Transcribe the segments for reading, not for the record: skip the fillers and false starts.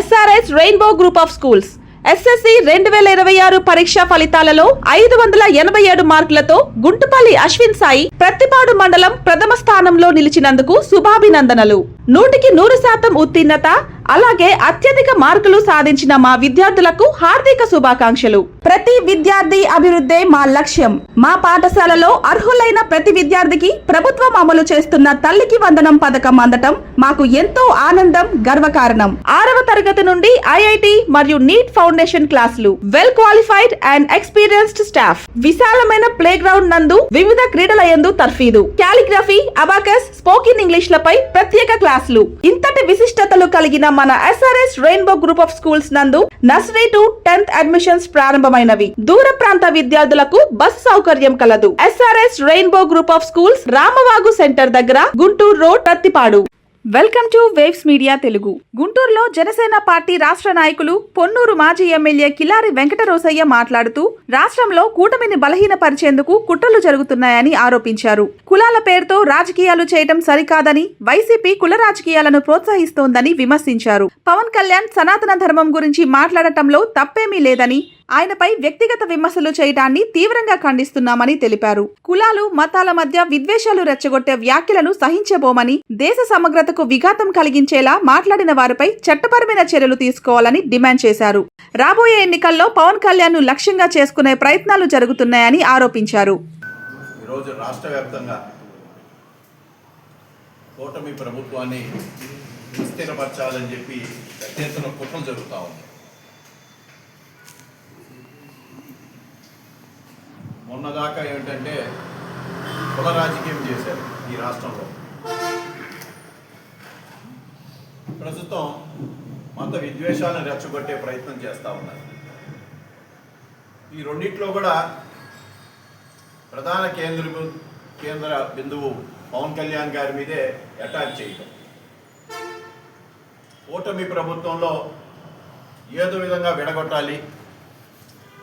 SRS Rainbow Group of Schools SSC 2026 పరీక్ష ఫలితాలలో 587 మార్కులతో గుంటుపల్లి అశ్విన్ సాయి ప్రతిపాడు మండలం ప్రథమ స్థానంలో నిలిచినందుకు శుభాభినందనలు. 100% ఉత్తీర్ణత అలాగే అత్యధిక మార్కులు సాధించిన మా విద్యార్థులకు హార్దిక శుభాకాంక్షలు. ప్రతి విద్యార్థి అభివృద్ధే మా లక్ష్యం. మా పాఠశాలలో అర్హులైన ప్రతి విద్యార్థికి ప్రభుత్వం అమలు చేస్తున్న తల్లికి వందనం పథకం అందటం మాకు ఎంతో ఆనందం, గర్వకారణం. 6వ తరగతి నుండి IIT మరియు నీట్ ఫౌండేషన్ క్లాసులు, well qualified and experienced staff, విశాలమైన ప్లే గ్రౌండ్ నందు వివిధ క్రీడల యందు తర్ఫీదు, కాలిగ్రఫీ, అబాకస్, స్పోకెన్ ఇంగ్లీష్ లపై ప్రత్యేక క్లాసులు. ఇంతటి విశిష్టతలు కలిగిన మన SRS rainbow group of schools నందు నర్సరీ టు 10th అడ్మిషన్స్ ప్రారంభమైనవి. దూర ప్రాంత విద్యార్థులకు బస్ సౌకర్యం కలదు. SRS rainbow group of schools Ramavagu centre దగ్గర, Guntur road, Prattipadu. Welcome to waves media Telugu. గుంటూరులో జనసేన పార్టీ రాష్ట్ర నాయకులు పొన్నూరు మాజీ ఎమ్మెల్యే కిలారి వెంకటరోసయ్య మాట్లాడుతూ రాష్ట్రంలో కూటమిని బలహీనపరిచేందుకు కుట్రలు జరుగుతున్నాయని ఆరోపించారు. కులాల పేరుతో రాజకీయాలు చేయటం సరికాదని, వైసీపీ కుల రాజకీయాలను ప్రోత్సహిస్తోందని విమర్శించారు. పవన్ కళ్యాణ్ సనాతన ధర్మం గురించి మాట్లాడటంలో తప్పేమీ లేదని, ఆయనపై వ్యక్తిగత విమర్శలు చేయడాన్ని తీవ్రంగా ఖండిస్తున్నామని తెలిపారు. కులాలు, మతాల మధ్య విద్వేషాలు రెచ్చగొట్టే వ్యాఖ్యలను సహించబోమని, దేశ సమగ్రతకు విఘాతం కలిగించేలా మాట్లాడిన వారిపై చట్టపరమైన చర్యలు తీసుకోవాలని డిమాండ్ చేశారు. రాబోయే ఎన్నికల్లో పవన్ కళ్యాణ్ ను లక్ష్యంగా చేసుకునే ప్రయత్నాలు జరుగుతున్నాయని ఆరోపించారు. ఈరోజు రాష్ట్ర వ్యాప్తంగా కూటమి ప్రభుత్వాన్ని స్థిరపరచాలని చెప్పి పెద్ద ఎత్తున కుట్రలు జరుగుతూ ఉంది. మొన్నదాకా ఏమిటంటే కుల రాజకీయం చేశారు ఈ రాష్ట్రంలో. ప్రస్తుతం మత విద్వేషాలను రెచ్చగొట్టే ప్రయత్నం చేస్తూ ఉన్నారు. ఈ రెండిట్లో కూడా ప్రధాన కేంద్ర బిందువు పవన్ కళ్యాణ్ గారి మీదే అటాక్ చేయడం. కూటమి ప్రభుత్వంలో ఏదో విధంగా విడగొట్టాలి,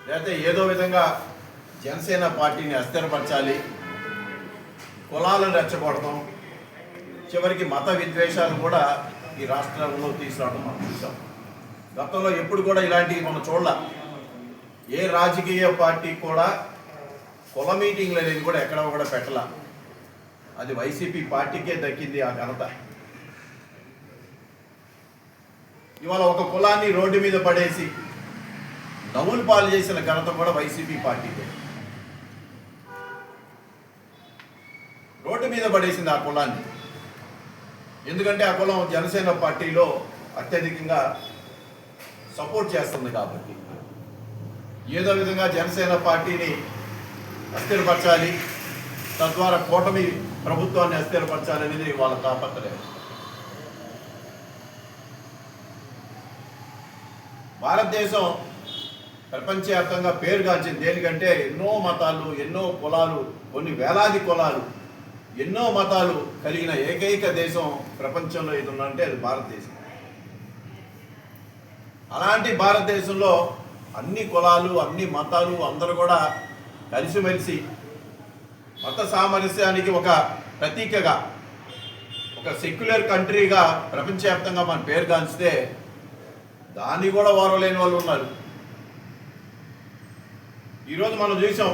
లేకపోతే ఏదో విధంగా జనసేన పార్టీని అస్థిరపరచాలి, కులాలను రెచ్చగొడతాం, చివరికి మత విద్వేషాలు కూడా ఈ రాష్ట్రంలో తీసుకురావడం మనం చూసాం. గతంలో ఎప్పుడు కూడా ఇలాంటివి మనం చూడాల. ఏ రాజకీయ పార్టీ కూడా కుల మీటింగ్లు అనేది కూడా ఎక్కడ కూడా పెట్టాల. అది వైసీపీ పార్టీకే దక్కింది ఆ ఘనత. ఇవాళ ఒక కులాన్ని రోడ్డు మీద పడేసి నవ్వులు పాలు చేసిన ఘనత కూడా వైసీపీ పార్టీకే. రోడ్డు మీద పడేసింది ఆ కులాన్ని. ఎందుకంటే ఆ కులం జనసేన పార్టీలో అత్యధికంగా సపోర్ట్ చేస్తుంది కాబట్టి. ఏదో విధంగా జనసేన పార్టీని అస్థిరపరచాలి, తద్వారా కూటమి ప్రభుత్వాన్ని అస్థిరపరచాలనేది వాళ్ళ తాపత్రయం. భారతదేశం ప్రపంచవ్యాప్తంగా పేరుగాంచింది దేనికంటే ఎన్నో మతాలు, ఎన్నో కులాలు, కొన్ని వేలాది కులాలు, ఎన్నో మతాలు కలిగిన ఏకైక దేశం ప్రపంచంలో ఏది ఉందంటే అది భారతదేశం. అలాంటి భారతదేశంలో అన్ని కులాలు, అన్ని మతాలు అందరూ కూడా కలిసిమెలిసి మత సామరస్యానికి ఒక ప్రతీకగా, ఒక సెక్యులర్ కంట్రీగా ప్రపంచవ్యాప్తంగా మన పేరుగాంచితే దాన్ని కూడా వారలేని వాళ్ళు ఉన్నారు. ఈరోజు మనం చూసాం,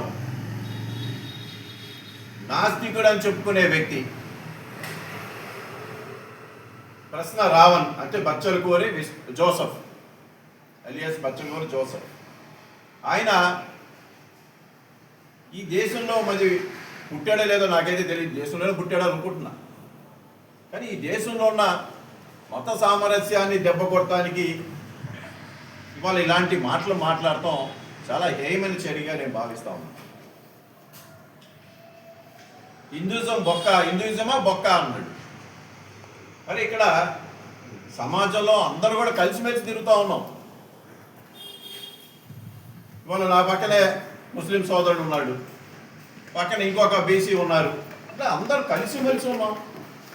నాస్తికుడు అని చెప్పుకునే వ్యక్తి ప్రశ్న రావణ్ అంటే Bachalakuri Joseph alias Bachalakuri Joseph. ఆయన ఈ దేశంలో మరి పుట్టాడో లేదో నాకైతే తెలియదు, దేశంలోనే పుట్టాడో అనుకుంటున్నా. కానీ ఈ దేశంలో ఉన్న మత సామరస్యాన్ని దెబ్బ కొట్టడానికి ఇవాళ ఇలాంటి మాటలు మాట్లాడటం చాలా హేయమైన చర్యగా నేను భావిస్తా ఉన్నాను. హిందూయిజమా బొక్క అన్నాడు. మరి ఇక్కడ సమాజంలో అందరూ కూడా కలిసిమెలిసి తిరుగుతూ ఉన్నాం. ఇవాళ నా పక్కనే ముస్లిం సోదరుడు ఉన్నాడు, పక్కన ఇంకొక బీసీ ఉన్నారు. అంటే అందరూ కలిసిమెలిసి ఉన్నాం.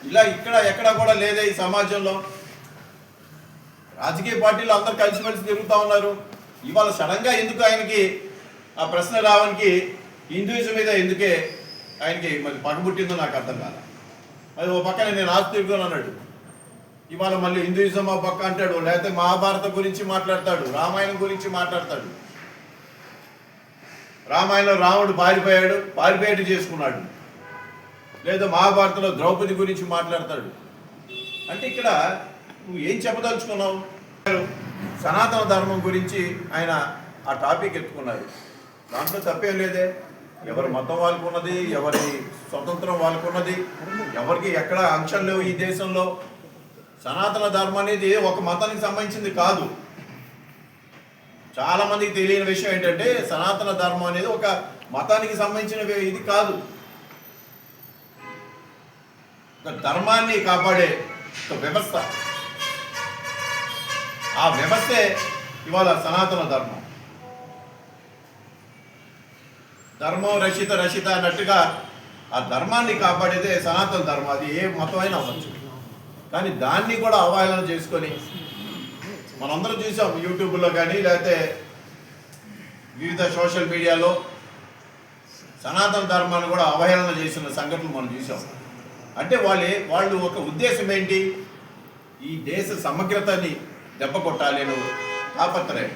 ఇలా ఇక్కడ ఎక్కడ కూడా లేదే ఈ సమాజంలో. రాజకీయ పార్టీలు అందరూ కలిసిమెలిసి తిరుగుతూ ఉన్నారు. ఇవాళ సడన్గా ఎందుకు ఆయనకి ఆ ప్రశ్న రావడానికి హిందూయిజం మీద ఎందుకే ఆయనకి మరి పగబుట్టిందో నాకు అర్థం కాదు. అది ఓ పక్కన నేను ఆస్తికుని అన్నాడు, ఇవాళ మళ్ళీ హిందూయిజం ఆ పక్క అంటాడు, లేకపోతే మహాభారతం గురించి మాట్లాడతాడు, రామాయణం గురించి మాట్లాడతాడు. రామాయణంలో రాముడు పారిపోయేట్టు చేసుకున్నాడు, లేదా మహాభారతంలో ద్రౌపది గురించి మాట్లాడతాడు. అంటే ఇక్కడ నువ్వు ఏం చెప్పదలుచుకున్నావు? సనాతన ధర్మం గురించి ఆయన ఆ టాపిక్ ఎత్తుకున్నారు. దాంట్లో తప్పేం లేదే. ఎవరి మతం వాళ్ళకున్నది, ఎవరి స్వతంత్రం వాళ్ళకున్నది, ఎవరికి ఎక్కడ ఆంక్షలు లేవు ఈ దేశంలో. సనాతన ధర్మం అనేది ఒక మతానికి సంబంధించింది కాదు. చాలా మందికి తెలియని విషయం ఏంటంటే సనాతన ధర్మం అనేది ఒక మతానికి సంబంధించిన ఇది కాదు. ఒక ధర్మాన్ని కాపాడే ఒక వ్యవస్థ. ఆ వ్యవస్థే ఇవాళ సనాతన ధర్మం. ధర్మం రక్షిత అన్నట్టుగా ఆ ధర్మాన్ని కాపాడేదే సనాతన ధర్మం. అది ఏ మతం అయినా అవ్వచ్చు. కానీ దాన్ని కూడా అవహేళన చేసుకొని మనందరం చూసాం యూట్యూబ్లో కానీ లేకపోతే వివిధ సోషల్ మీడియాలో సనాతన ధర్మాన్ని కూడా అవహేళన చేసిన సంఘటనలు మనం చూసాం. అంటే వాళ్ళు ఒక ఉద్దేశం ఏంటి? ఈ దేశ సమగ్రతని దెబ్బ కొట్టాలి అని తాపత్రయం.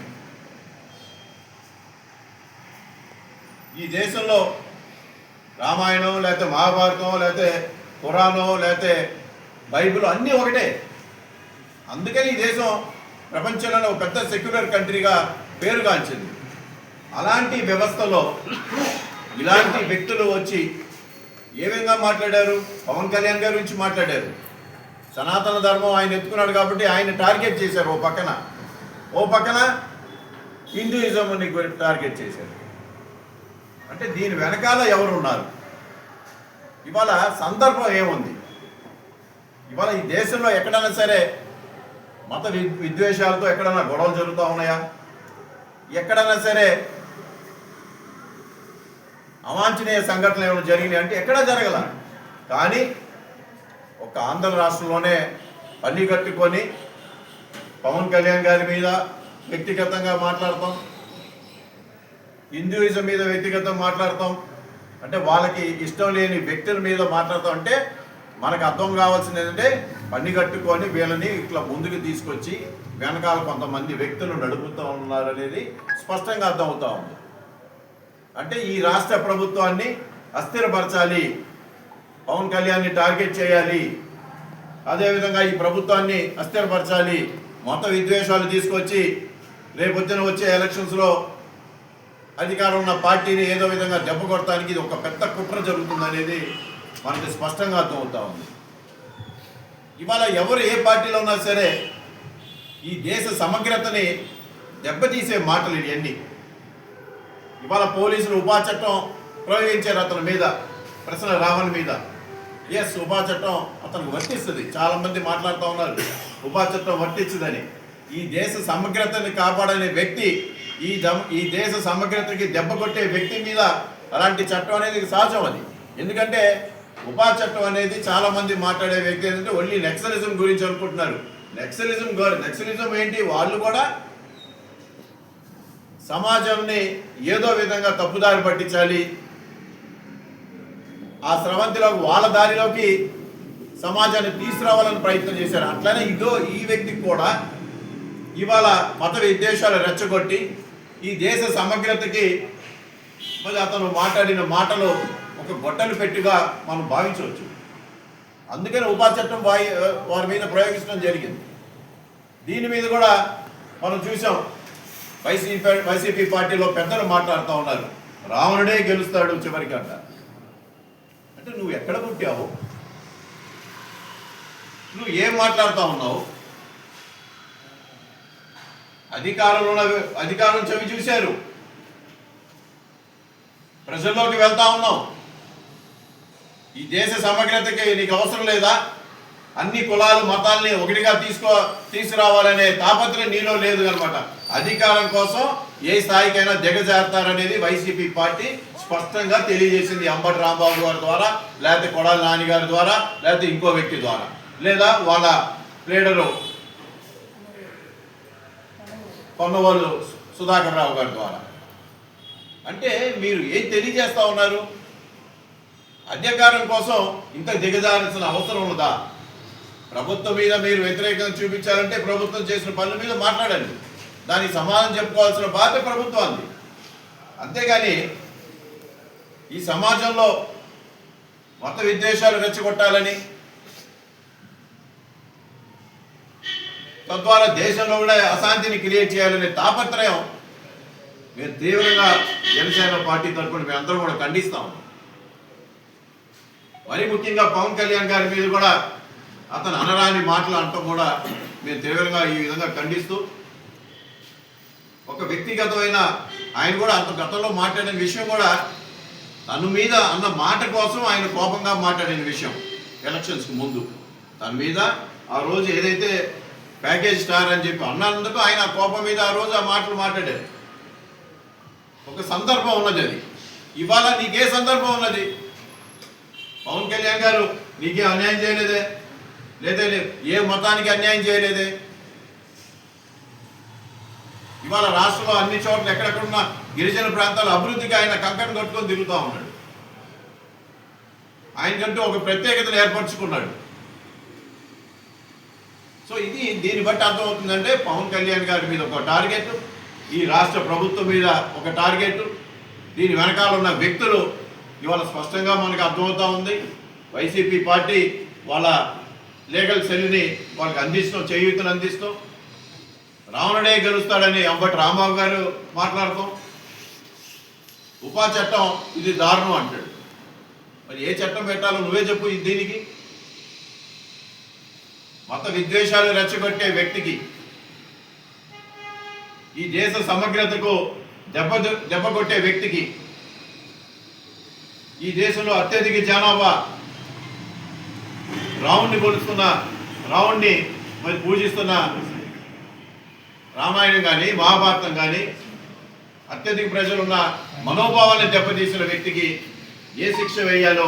ఈ దేశంలో రామాయణం లేకపోతే మహాభారతం లేకపోతే ఖురాను లేకపోతే బైబిల్ అన్నీ ఒకటే. అందుకని ఈ దేశం ప్రపంచంలోనే ఒక పెద్ద సెక్యులర్ కంట్రీగా పేరుగాంచింది. అలాంటి వ్యవస్థలో ఇలాంటి వ్యక్తులు వచ్చి ఏ విధంగా మాట్లాడారు? పవన్ కళ్యాణ్ గారి గురించి మాట్లాడారు. సనాతన ధర్మం ఆయన ఎత్తుకున్నాడు కాబట్టి ఆయన టార్గెట్ చేశారు. ఓ పక్కన హిందూయిజంని టార్గెట్ చేశారు. అంటే దీని వెనకాల ఎవరు ఉన్నారు? ఇవాళ సందర్భం ఏముంది? ఇవాళ ఈ దేశంలో ఎక్కడైనా సరే మత విద్వేషాలతో ఎక్కడైనా గొడవలు జరుగుతూ ఉన్నాయా? ఎక్కడైనా సరే అవాంఛనీయ సంఘటనలు ఏమైనా జరిగినాయి అంటే ఎక్కడా జరగల. కానీ ఒక ఆంధ్ర రాష్ట్రంలోనే పల్లి కట్టుకొని పవన్ కళ్యాణ్ గారి మీద వ్యక్తిగతంగా మాట్లాడతాం, హిందూయిజం మీద వ్యక్తిగతంగా మాట్లాడతాం. అంటే వాళ్ళకి ఇష్టం లేని వ్యక్తుల మీద మాట్లాడతాం. అంటే మనకు అర్థం కావాల్సింది ఏంటంటే పన్ని కట్టుకొని వీళ్ళని ఇట్లా ముందుకు తీసుకొచ్చి వెనకాల కొంతమంది వ్యక్తులు నడుపుతూ ఉన్నారనేది స్పష్టంగా అర్థమవుతా ఉంది. అంటే ఈ రాష్ట్ర ప్రభుత్వాన్ని అస్థిరపరచాలి, పవన్ కళ్యాణ్ని టార్గెట్ చేయాలి, అదేవిధంగా ఈ ప్రభుత్వాన్ని అస్థిరపరచాలి, మత విద్వేషాలు తీసుకొచ్చి రేపొద్దున వచ్చే ఎలక్షన్స్లో అధికారం ఉన్న పార్టీని ఏదో విధంగా దెబ్బ కొడటానికి ఇది ఒక పెద్ద కుట్ర జరుగుతుందనేది మనకి స్పష్టంగా అర్థమవుతా ఉంది. ఇవాళ ఎవరు ఏ పార్టీలో ఉన్నా సరే ఈ దేశ సమగ్రతని దెబ్బతీసే మాటలు ఇవన్నీ. ఇవాళ పోలీసులు ఉపా చట్టం ప్రయోగించారు అతని మీద, ప్రశ్న రావణ్ మీద. ఎస్, ఉపా చట్టం అతనికి వర్తిస్తుంది. చాలామంది మాట్లాడుతూ ఉన్నారు ఉపా చట్టం వర్తించదని. ఈ దేశ సమగ్రతని కాపాడనే వ్యక్తి, ఈ దేశ సమగ్రతకి దెబ్బ కొట్టే వ్యక్తి మీద అలాంటి చట్టం అనేది సహజం. అది ఎందుకంటే ఉపా చట్టం అనేది చాలామంది మాట్లాడే వ్యక్తి ఏంటంటే ఓన్లీ నక్సలిజం గురించి అనుకుంటున్నారు. నక్సలిజం ఏంటి? వాళ్ళు కూడా సమాజంని ఏదో విధంగా తప్పుదారి పట్టించాలి, ఆ స్రవంతిలోకి వాళ్ళ దారిలోకి సమాజాన్ని తీసుకురావాలని ప్రయత్నం చేశారు. అట్లనే ఈ వ్యక్తికి కూడా ఇవాళ మత విద్వేషాలు రెచ్చగొట్టి ఈ దేశ సమగ్రతకి మరి అతను మాట్లాడిన మాటలు ఒక గొడ్డలు పెట్టిగా మనం భావించవచ్చు. అందుకని ఉపా చట్టం వారి మీద ప్రయోగించడం జరిగింది. దీని మీద కూడా మనం చూసాం, వైసీపీ పార్టీలో పెద్దలు మాట్లాడుతూ ఉన్నారు, రావణుడే గెలుస్తాడు చివరికి అంట. అంటే నువ్వు ఎక్కడ పుట్టావు? నువ్వు ఏం మాట్లాడుతూ ఉన్నావు? అధికారం చెవి చూశారు, ప్రజల్లోకి వెళ్తా ఉన్నావు. ఈ దేశ సమగ్రతకి నీకు అవసరం లేదా? అన్ని కులాలు మతాల్ని ఒకటిగా తీసుకురావాలనే తాపత్రయం నీలో లేదు అనమాట. అధికారం కోసం ఏ స్థాయికైనా దిగజారుతారనేది వైసీపీ పార్టీ స్పష్టంగా తెలియజేసింది. అంబటి రాంబాబు గారి ద్వారా, లేకపోతే కొడాలి నాని గారి ద్వారా, లేకపోతే ఇంకో వ్యక్తి ద్వారా, లేదా వాళ్ళ లీడరు పొన్నవోలు సుధాకర్ రావు గారి ద్వారా. అంటే మీరు ఏం తెలియజేస్తా ఉన్నారు? అధికారం కోసం ఇంత దిగజారాల్సిన అవసరం ఉందా? ప్రభుత్వం మీద మీరు వ్యతిరేకత చూపించాలంటే ప్రభుత్వం చేసిన పనుల మీద మాట్లాడండి, దానికి సమాధానం చెప్పుకోవాల్సిన బాధ్యత ప్రభుత్వానికి. అంతేగాని ఈ సమాజంలో మత విద్వేషాలు రెచ్చగొట్టాలని, తద్వారా దేశంలో కూడా అశాంతిని క్రియేట్ చేయాలనే తాపత్రయం మేము తీవ్రంగా జనసేన పార్టీ తరఫున మేము అందరం కూడా ఖండిస్తాం. మరి ముఖ్యంగా పవన్ కళ్యాణ్ గారి మీద కూడా అతను అనరాని మాటలు అంటాం కూడా మేము తీవ్రంగా ఈ విధంగా ఖండిస్తూ, ఒక వ్యక్తిగతమైన ఆయన కూడా అంత గతంలో మాట్లాడిన విషయం కూడా తన మీద అన్న మాట కోసం ఆయన కోపంగా మాట్లాడిన విషయం ఎలక్షన్స్కి ముందు తన మీద ఆ రోజు ఏదైతే ప్యాకేజ్ స్టార్ అని చెప్పి అన్నందుకు ఆయన ఆ కోపం మీద ఆ రోజు ఆ మాటలు మాట్లాడారు. ఒక సందర్భం ఉన్నది. అది ఇవాళ నీకే సందర్భం ఉన్నది? పవన్ కళ్యాణ్ గారు నీకే అన్యాయం చేయలేదే, లేదా ఏ మతానికి అన్యాయం చేయలేదే. ఇవాళ రాష్ట్రంలో అన్ని చోట్ల ఎక్కడెక్కడున్న గిరిజన ప్రాంతాల అభివృద్ధికి ఆయన కంకణం కట్టుకొని తిరుగుతూ ఉన్నాడు. ఆయనకంటూ ఒక ప్రత్యేకతను ఏర్పరచుకున్నాడు. సో దీన్ని బట్టి అర్థమవుతుందంటే పవన్ కళ్యాణ్ గారి మీద ఒక టార్గెట్, ఈ రాష్ట్ర ప్రభుత్వం మీద ఒక టార్గెట్, దీని వెనకాల ఉన్న వ్యక్తులు ఇవాళ స్పష్టంగా మనకు అర్థమవుతూ ఉంది. వైసీపీ పార్టీ వాళ్ళ లీగల్ సెల్ని వాళ్ళకి అందిస్తాం, చేయూతను అందిస్తాం. రావణుడే గెలుస్తాడని అంబటి రాంబాబు గారు మాట్లాడతాం. ఉపా చట్టం ఇది దారుణం అంటాడు. మరి ఏ చట్టం పెట్టాలో నువ్వే చెప్పు. దీనికి మత విద్వేషాలు రెచ్చగొట్టే వ్యక్తికి, ఈ దేశ సమగ్రతకు దెబ్బ కొట్టే వ్యక్తికి, ఈ దేశంలో అత్యధిక జనాభా రావణ్ణి కొలుస్తున్న, రావణ్ణి మరి పూజిస్తున్న రామాయణం కానీ మహాభారతం కానీ అత్యధిక ప్రజలున్న మనోభావాన్ని దెబ్బతీసిన వ్యక్తికి ఏ శిక్ష వేయాలో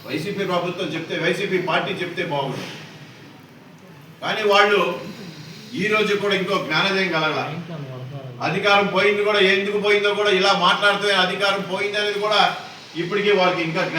వైసీపీ ప్రభుత్వం చెప్తే, వైసీపీ పార్టీ చెప్తే బాగుంది. కానీ వాళ్ళు ఈరోజు కూడా ఇంకో జ్ఞానోదయం కలగల. అధికారం పోయింది కూడా, ఎందుకు పోయిందో కూడా ఇలా మాట్లాడితే అధికారం పోయింది అనేది కూడా ఇప్పటికీ వాళ్ళకి ఇంకా